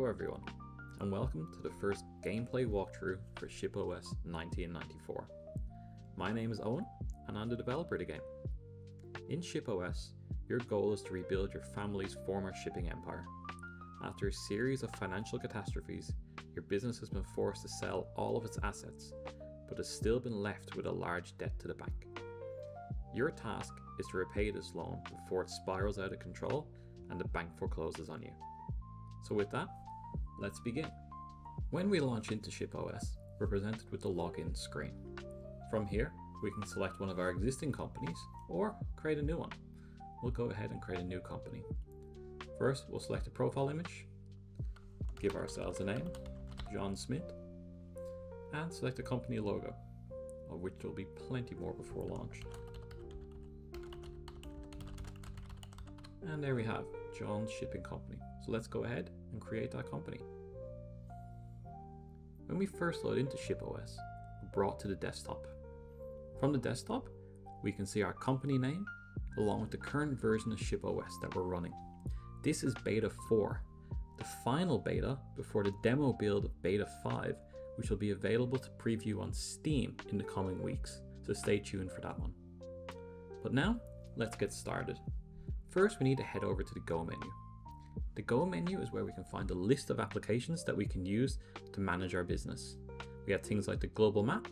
everyone, and welcome to the first gameplay walkthrough for ShipOS 1994. My name is Owen, and I'm the developer of the game. In ShipOS, your goal is to rebuild your family's former shipping empire. After a series of financial catastrophes, your business has been forced to sell all of its assets, but has still been left with a large debt to the bank. Your task is to repay this loan before it spirals out of control and the bank forecloses on you. So with that, let's begin. When we launch into ShipOS, we're presented with the login screen. From here, we can select one of our existing companies or create a new one. We'll go ahead and create a new company. First, we'll select a profile image, give ourselves a name, John Smith, and select a company logo, of which there will be plenty more before launch. And there we have John's Shipping Company. So let's go ahead and create that company. When we first load into ShipOS, we're brought to the desktop. From the desktop, we can see our company name along with the current version of ShipOS that we're running. This is beta 4, the final beta before the demo build of beta 5, which will be available to preview on Steam in the coming weeks. So stay tuned for that one. But now, let's get started. First, we need to head over to the Go menu. The Go menu is where we can find a list of applications that we can use to manage our business. We have things like the global map,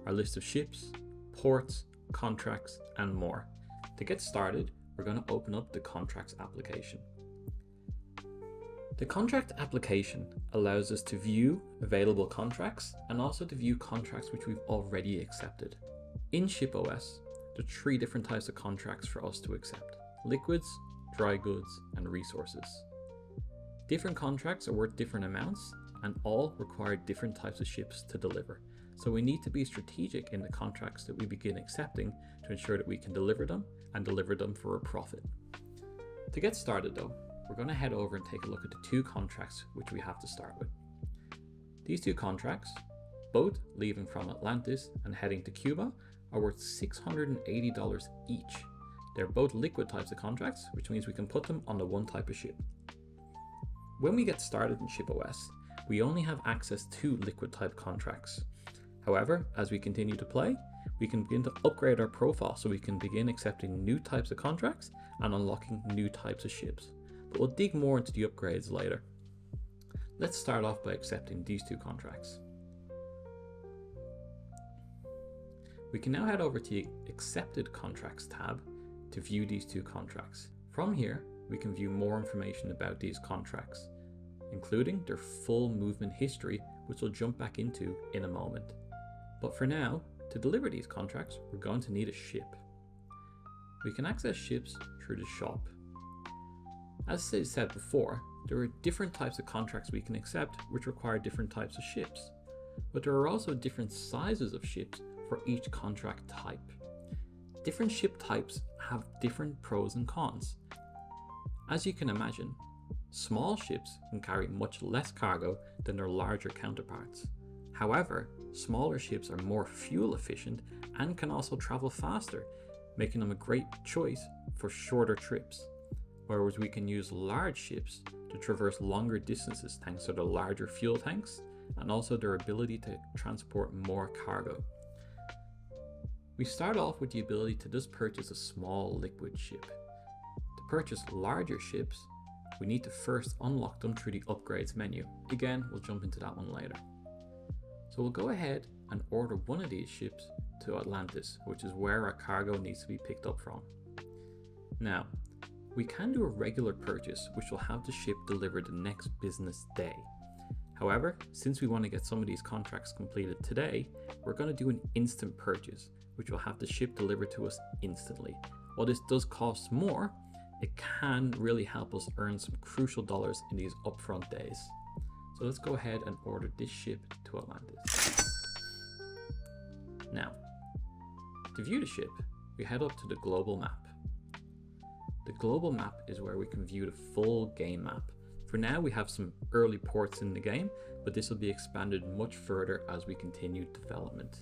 our list of ships, ports, contracts, and more. To get started, we're going to open up the contracts application. The contract application allows us to view available contracts and also to view contracts which we've already accepted. In ShipOS, there are 3 different types of contracts for us to accept: liquids, dry goods, and resources. Different contracts are worth different amounts and all require different types of ships to deliver. So we need to be strategic in the contracts that we begin accepting to ensure that we can deliver them and deliver them for a profit. To get started though, we're going to head over and take a look at the 2 contracts which we have to start with. These 2 contracts, both leaving from Atlantis and heading to Cuba, are worth $680 each. They're both liquid types of contracts, which means we can put them on the one type of ship. When we get started in ShipOS, we only have access to liquid type contracts. However, as we continue to play, we can begin to upgrade our profile so we can begin accepting new types of contracts and unlocking new types of ships. But we'll dig more into the upgrades later. Let's start off by accepting these 2 contracts. We can now head over to the Accepted Contracts tab to view these 2 contracts. From here, we can view more information about these contracts, including their full movement history, which we'll jump back into in a moment. But for now, to deliver these contracts, we're going to need a ship. We can access ships through the shop. As said before, there are different types of contracts we can accept which require different types of ships. But there are also different sizes of ships for each contract type. Different ship types have different pros and cons. As you can imagine, small ships can carry much less cargo than their larger counterparts. However, smaller ships are more fuel efficient and can also travel faster, making them a great choice for shorter trips. Whereas we can use large ships to traverse longer distances thanks to their larger fuel tanks and also their ability to transport more cargo. We start off with the ability to just purchase a small liquid ship. To purchase larger ships, we need to first unlock them through the upgrades menu. Again, we'll jump into that one later. So we'll go ahead and order one of these ships to Atlantis, which is where our cargo needs to be picked up from. Now, we can do a regular purchase, which will have the ship delivered the next business day. However, since we want to get some of these contracts completed today, we're going to do an instant purchase, which will have the ship delivered to us instantly. While this does cost more, it can really help us earn some crucial dollars in these upfront days. So let's go ahead and order this ship to Atlantis. Now, to view the ship, we head up to the global map. The global map is where we can view the full game map. For now, we have some early ports in the game, but this will be expanded much further as we continue development.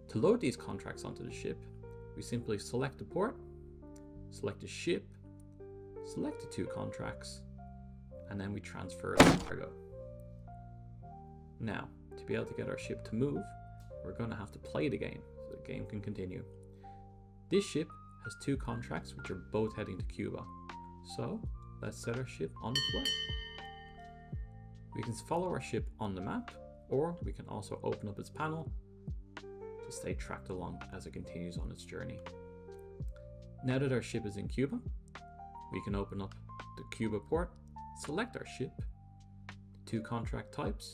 To load these contracts onto the ship, we simply select the port, select the ship, select the 2 contracts, and then we transfer the cargo. Now, to be able to get our ship to move, we're going to have to play the game so the game can continue. This ship has 2 contracts which are both heading to Cuba. So let's set our ship on its way. We can follow our ship on the map, or we can also open up its panel to stay tracked along as it continues on its journey. Now that our ship is in Cuba, we can open up the Cuba port, select our ship, 2 contract types,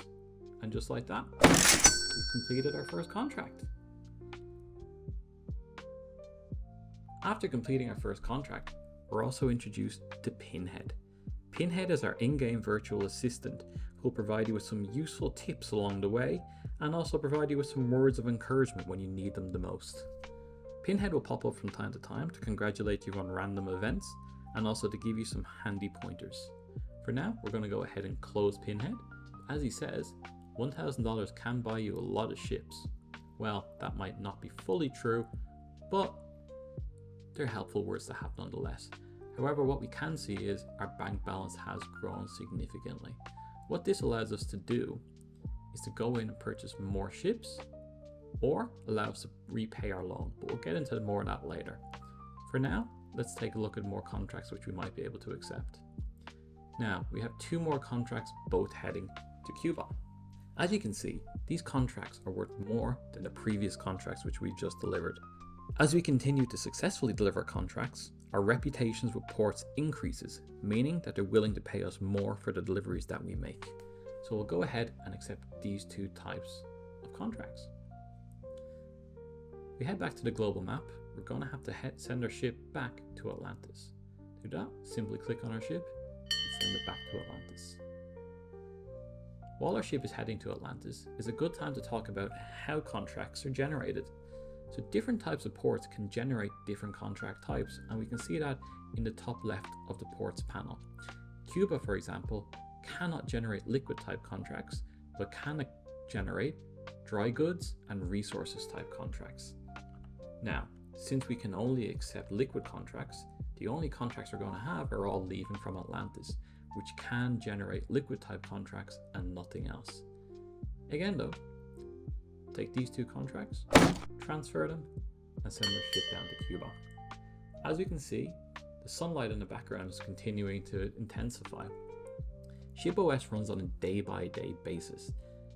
and just like that, we've completed our first contract. After completing our first contract, we're also introduced to Pinhead. Pinhead is our in-game virtual assistant who will provide you with some useful tips along the way and also provide you with some words of encouragement when you need them the most. Pinhead will pop up from time to time to congratulate you on random events and also to give you some handy pointers. For now, we're going to go ahead and close Pinhead. As he says, $1,000 can buy you a lot of ships. Well, that might not be fully true, but they're helpful words to have nonetheless. However, what we can see is our bank balance has grown significantly. What this allows us to do is to go in and purchase more ships or allow us to repay our loan, but we'll get into more of that later. For now, let's take a look at more contracts which we might be able to accept. Now, we have 2 more contracts both heading to Cuba. As you can see, these contracts are worth more than the previous contracts which we just delivered. As we continue to successfully deliver contracts, our reputations with ports increases, meaning that they're willing to pay us more for the deliveries that we make. So we'll go ahead and accept these 2 types of contracts. We head back to the global map. We're going to have to send our ship back to Atlantis. To do that, simply click on our ship and send it back to Atlantis. While our ship is heading to Atlantis, is a good time to talk about how contracts are generated. So different types of ports can generate different contract types, and we can see that in the top left of the ports panel. Cuba, for example, cannot generate liquid type contracts, but can generate dry goods and resources type contracts. Now, since we can only accept liquid contracts, the only contracts we're going to have are all leaving from Atlantis, which can generate liquid type contracts and nothing else. Again though, take these 2 contracts, transfer them, and send our ship down to Cuba. As you can see, the sunlight in the background is continuing to intensify. ShipOS runs on a day-by-day basis.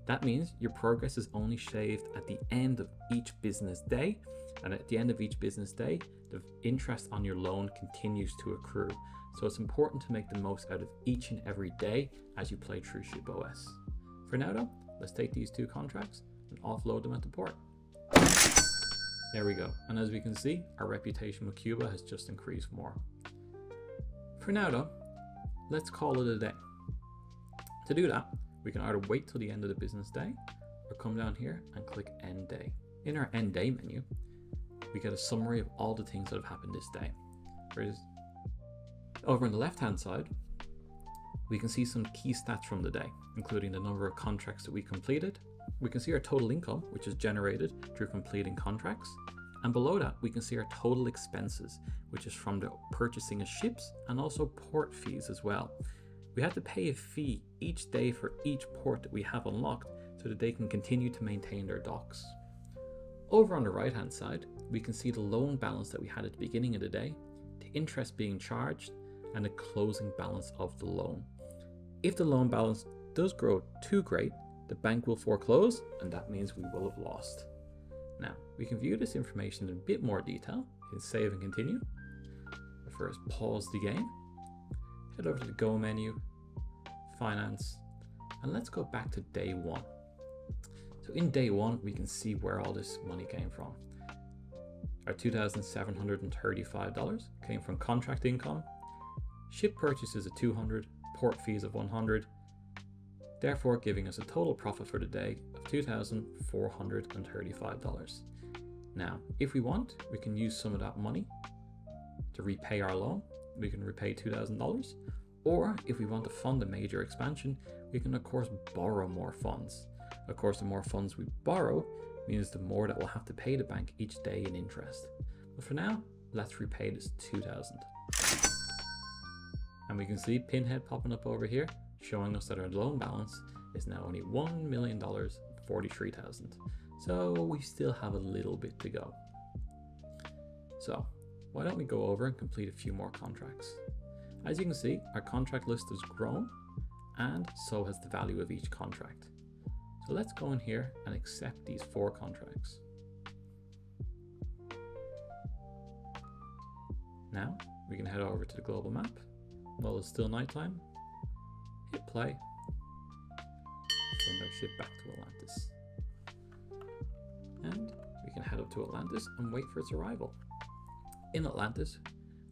That means your progress is only saved at the end of each business day, and at the end of each business day, the interest on your loan continues to accrue. So it's important to make the most out of each and every day as you play through ShipOS. For now though, let's take these 2 contracts and offload them at the port. There we go. And as we can see, our reputation with Cuba has just increased more. For now though, let's call it a day. To do that, we can either wait till the end of the business day or come down here and click End Day. In our End Day menu, we get a summary of all the things that have happened this day. Over on the left hand side, we can see some key stats from the day, including the number of contracts that we completed. We can see our total income, which is generated through completing contracts. And below that, we can see our total expenses, which is from the purchasing of ships and also port fees as well. We have to pay a fee each day for each port that we have unlocked so that they can continue to maintain their docks. Over on the right hand side, we can see the loan balance that we had at the beginning of the day, the interest being charged, and the closing balance of the loan. If the loan balance does grow too great, the bank will foreclose, and that means we will have lost. Now, we can view this information in a bit more detail. Hit save and continue. But first, pause the game. Head over to the Go menu, Finance, and let's go back to day 1. So in day 1, we can see where all this money came from. Our $2,735 came from contract income, ship purchases of $200, port fees of $100, therefore giving us a total profit for the day of $2,435. Now, if we want, we can use some of that money to repay our loan. We can repay $2,000, or if we want to fund a major expansion, we can of course borrow more funds. Of course, the more funds we borrow means the more that we'll have to pay the bank each day in interest. But for now, let's repay this $2,000. And we can see Pinhead popping up over here, showing us that our loan balance is now only $1,043,000. So we still have a little bit to go. So why don't we go over and complete a few more contracts? As you can see, our contract list has grown, and so has the value of each contract. So let's go in here and accept these 4 contracts. Now we can head over to the global map while it's still nighttime, hit play, send our ship back to Atlantis. And we can head up to Atlantis and wait for its arrival. In Atlantis,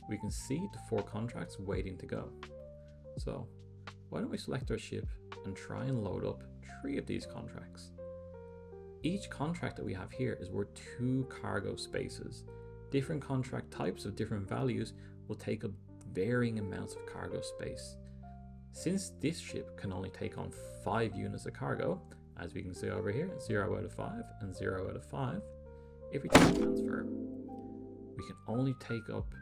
we can see the 4 contracts waiting to go. So why don't we select our ship and try and load up 3 of these contracts. Each contract that we have here is worth 2 cargo spaces. Different contract types of different values will take up varying amounts of cargo space. Since this ship can only take on 5 units of cargo, as we can see over here, 0 out of 5 and 0 out of 5, if we take transfer, we can only take up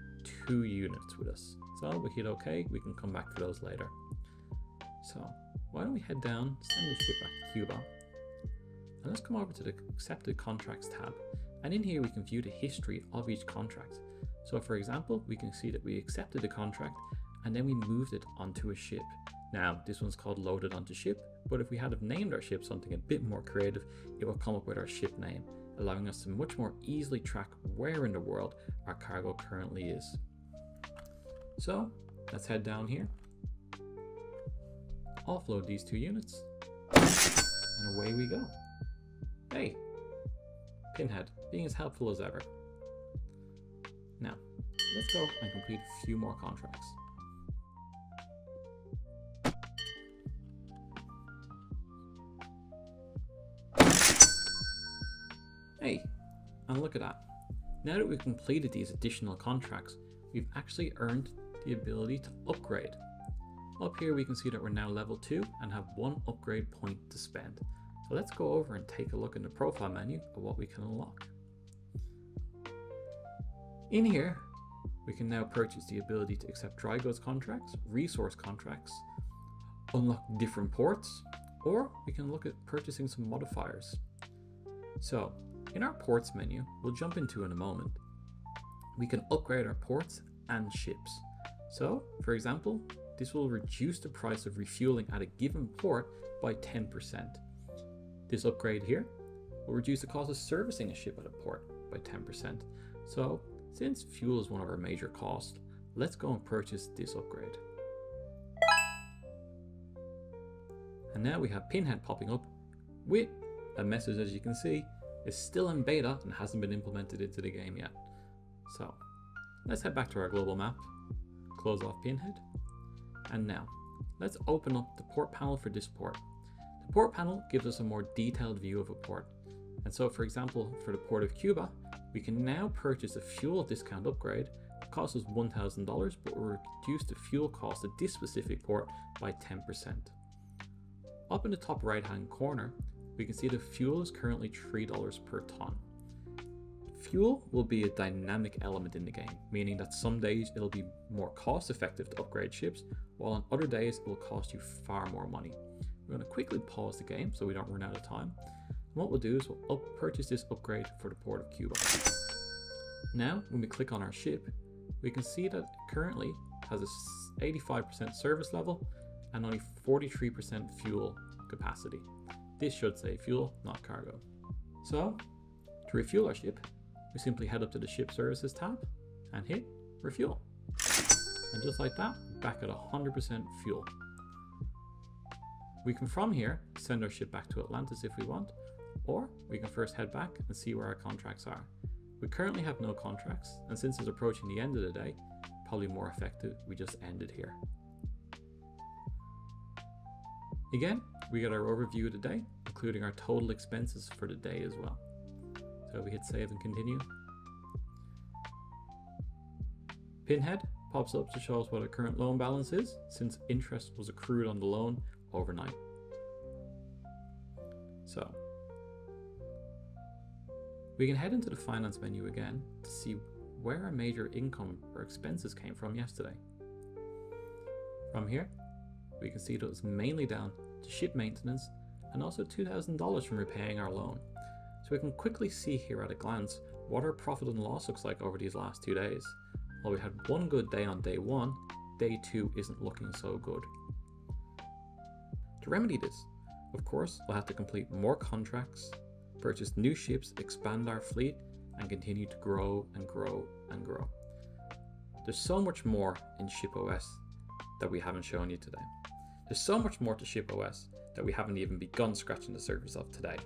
2 units with us. So we hit OK, we can come back for those later. So why don't we head down, send the ship back to Cuba, and let's come over to the accepted contracts tab. And in here we can view the history of each contract. So for example, we can see that we accepted the contract and then we moved it onto a ship. Now this one's called loaded onto ship, but if we had have named our ship something a bit more creative, it will come up with our ship name, allowing us to much more easily track where in the world our cargo currently is. So let's head down here, offload these 2 units, and away we go. Hey, Pinhead, being as helpful as ever. Now, let's go and complete a few more contracts. Hey, and look at that. Now that we've completed these additional contracts, we've actually earned the ability to upgrade. Up here we can see that we're now level 2 and have 1 upgrade point to spend. So let's go over and take a look in the profile menu of what we can unlock. In here, we can now purchase the ability to accept dry goods contracts, resource contracts, unlock different ports, or we can look at purchasing some modifiers. So in our ports menu, we'll jump into in a moment, we can upgrade our ports and ships. So for example, this will reduce the price of refueling at a given port by 10%. This upgrade here will reduce the cost of servicing a ship at a port by 10%. So since fuel is one of our major costs, let's go and purchase this upgrade. And now we have Pinhead popping up with a message, as you can see, is still in beta and hasn't been implemented into the game yet. So let's head back to our global map, close off Pinhead, and now let's open up the port panel for this port. The port panel gives us a more detailed view of a port. And so for example, for the port of Cuba, we can now purchase a fuel discount upgrade. It costs us $1,000, but will reduce the fuel cost at this specific port by 10%. Up in the top right hand corner, we can see the fuel is currently $3 per ton. Fuel will be a dynamic element in the game, meaning that some days it'll be more cost effective to upgrade ships, while on other days it will cost you far more money. We're going to quickly pause the game so we don't run out of time. And what we'll do is we'll purchase this upgrade for the port of Cuba. Now, when we click on our ship, we can see that it currently has a 85% service level and only 43% fuel capacity. This should say fuel, not cargo. So, to refuel our ship, we simply head up to the ship services tab and hit refuel. And just like that, back at 100% fuel. We can from here send our ship back to Atlantis if we want, or we can first head back and see where our contracts are. We currently have no contracts, and since it's approaching the end of the day, probably more effective we just end it here. Again, we got our overview of the day, including our total expenses for the day as well. So we hit save and continue. Pinhead pops up to show us what our current loan balance is, since interest was accrued on the loan overnight. So we can head into the finance menu again to see where our major income or expenses came from yesterday. From here, we can see that it was mainly down to ship maintenance and also $2,000 from repaying our loan. So we can quickly see here at a glance what our profit and loss looks like over these last 2 days. While we had one good day on day 1, day 2 isn't looking so good. To remedy this, of course, we'll have to complete more contracts, purchase new ships, expand our fleet, and continue to grow and grow and grow. There's so much more in ShipOS that we haven't shown you today. There's so much more to ShipOS that we haven't even begun scratching the surface of today.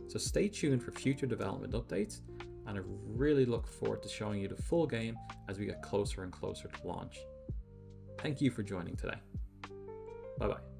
So stay tuned for future development updates, and I really look forward to showing you the full game as we get closer and closer to launch. Thank you for joining today. Bye bye.